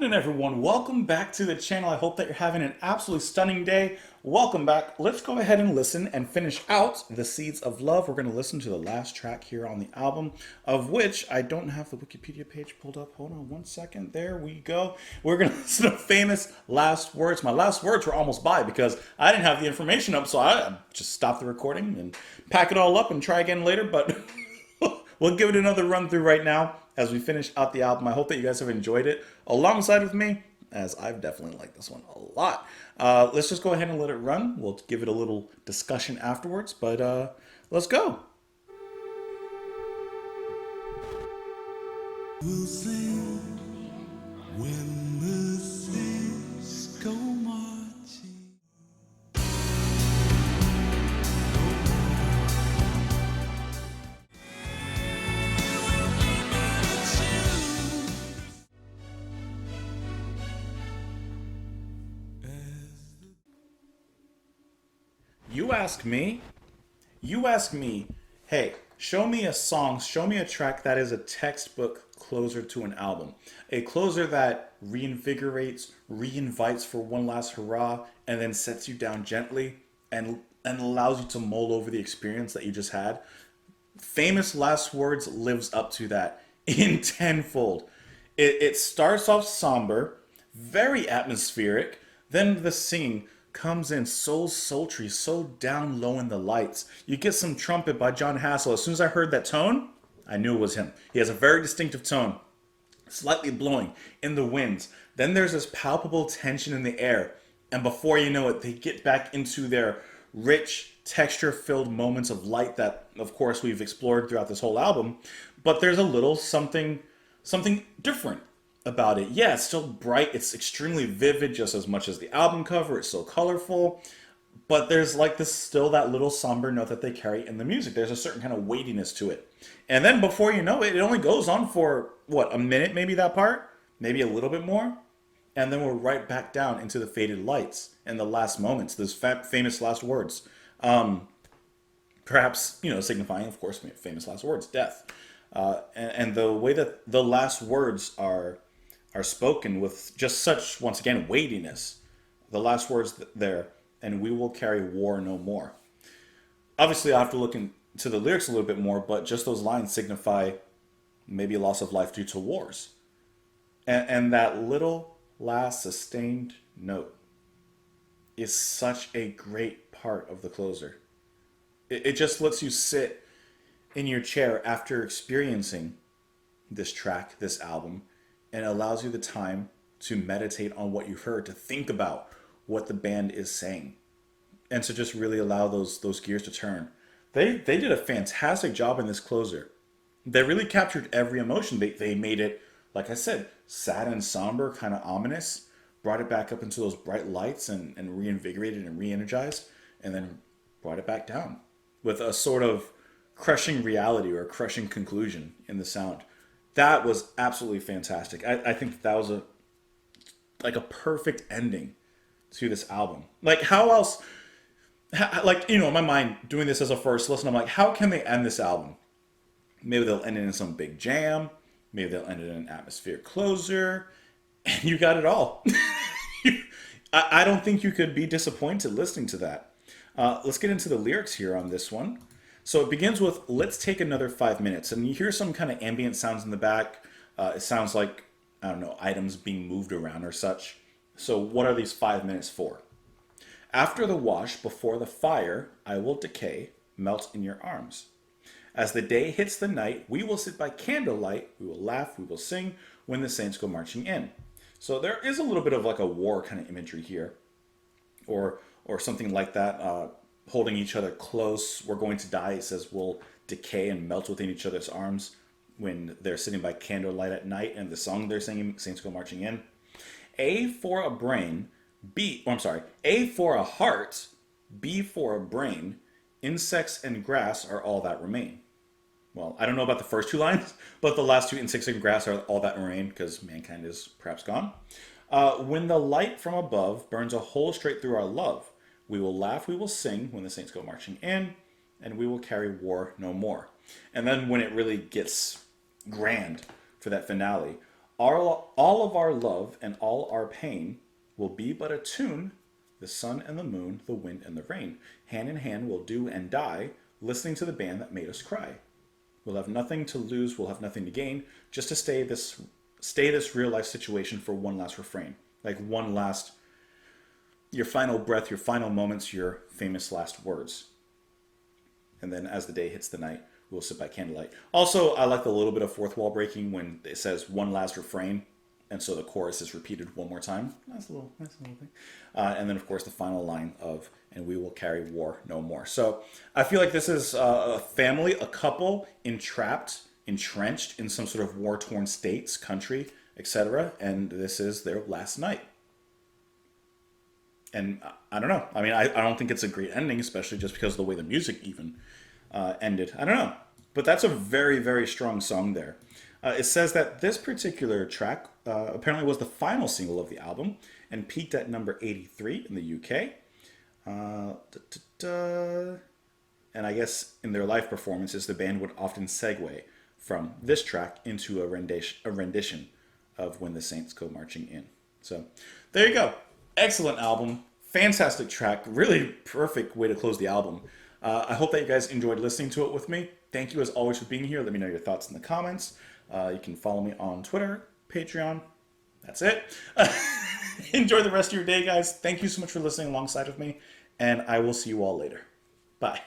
evening, everyone. Welcome back to the channel. I hope that you're having an absolutely stunning day. Welcome back. Let's go ahead and listen and finish out The Seeds of Love. We're going to listen to the last track here on the album, of which I don't have the Wikipedia page pulled up. Hold on one second. There we go. We're going to listen to Famous Last Words. My last words were almost by because I didn't have the information up, so I just stopped the recording and pack it all up and try again later, but we'll give it another run through right now as we finish out the album. I hope that you guys have enjoyed it alongside with me, as I've definitely liked this one a lot. Let's just go ahead and let it run. We'll give it a little discussion afterwards, but let's go. We'll sing when the saints go marching. You ask me, hey, show me a song, show me a track that is a textbook closer to an album. A closer that reinvigorates, reinvites for one last hurrah, and then sets you down gently and allows you to mull over the experience that you just had. Famous Last Words lives up to that in tenfold. It starts off somber, very atmospheric, then the singing comes in so sultry, so down low in the lights. You get some trumpet by John Hassel. As soon as I heard that tone, I knew it was him. He has a very distinctive tone, slightly blowing in the winds. Then there's this palpable tension in the air, and before you know it, they get back into their rich, texture-filled moments of light that, of course, we've explored throughout this whole album. But there's a little something different about it. Yeah, it's still bright. It's extremely vivid, just as much as the album cover. It's so colorful, but there's like this still that little somber note that they carry in the music. There's a certain kind of weightiness to it, and then before you know it, it only goes on for what, a minute, maybe that part, maybe a little bit more, and then we're right back down into the faded lights and the last moments. Those famous last words, perhaps signifying, of course, famous last words, death, and the way that the last words are spoken with just such, once again, weightiness. The last words there, and we will carry war no more. Obviously, I have to look into the lyrics a little bit more, but just those lines signify maybe a loss of life due to wars. And that little last sustained note is such a great part of the closer. It just lets you sit in your chair after experiencing this track, this album, and allows you the time to meditate on what you've heard, to think about what the band is saying, and to just really allow those gears to turn. They did a fantastic job in this closer. They really captured every emotion. They made it, like I said, sad and somber, kind of ominous, brought it back up into those bright lights and reinvigorated and re-energized, and then brought it back down with a sort of crushing reality or a crushing conclusion in the sound. That was absolutely fantastic. I think that was a perfect ending to this album. Like, how else? In my mind, doing this as a first listen, I'm like, how can they end this album? Maybe they'll end it in some big jam. Maybe they'll end it in an atmospheric closer. And you got it all. I don't think you could be disappointed listening to that. Let's get into the lyrics here on this one. So it begins with, let's take another 5 minutes. And you hear some kind of ambient sounds in the back. It sounds like, I don't know, items being moved around or such. So what are these 5 minutes for? After the wash, before the fire, I will decay, melt in your arms. As the day hits the night, we will sit by candlelight. We will laugh, we will sing when the saints go marching in. So there is a little bit of like a war kind of imagery here. Or something like that. Holding each other close. We're going to die. It says we'll decay and melt within each other's arms when they're sitting by candlelight at night, and the song they're singing, Saints Go Marching In. A for a brain, A for a heart, B for a brain, insects and grass are all that remain. Well, I don't know about the first two lines, but the last two, insects and grass, are all that remain because mankind is perhaps gone. When the light from above burns a hole straight through our love, we will laugh, we will sing when the saints go marching in, and we will carry war no more. And then when it really gets grand for that finale, all of our love and all our pain will be but a tune. The sun and the moon, the wind and the rain, hand in hand we'll do and die, listening to the band that made us cry. We'll have nothing to lose, we'll have nothing to gain, just to stay this real life situation for one last refrain. Like one last, your final breath, your final moments, your famous last words. And then as the day hits the night, we'll sit by candlelight. Also, I like the little bit of fourth wall breaking when it says one last refrain, and so the chorus is repeated one more time. Nice little thing. And then, of course, the final line of "and we will carry war no more." So I feel like this is a family, a couple entrenched in some sort of war-torn states, country, etc., and this is their last night. And I don't know. I mean, I don't think it's a great ending, especially just because of the way the music even ended. I don't know. But that's a very, very strong song there. It says that this particular track apparently was the final single of the album and peaked at number 83 in the UK. And I guess in their live performances, the band would often segue from this track into a rendition of When the Saints Go Marching In. So there you go. Excellent album. Fantastic track. Really perfect way to close the album. I hope that you guys enjoyed listening to it with me. Thank you as always for being here. Let me know your thoughts in the comments. You can follow me on Twitter, Patreon. That's it. Enjoy the rest of your day, guys. Thank you so much for listening alongside of me, and I will see you all later. Bye.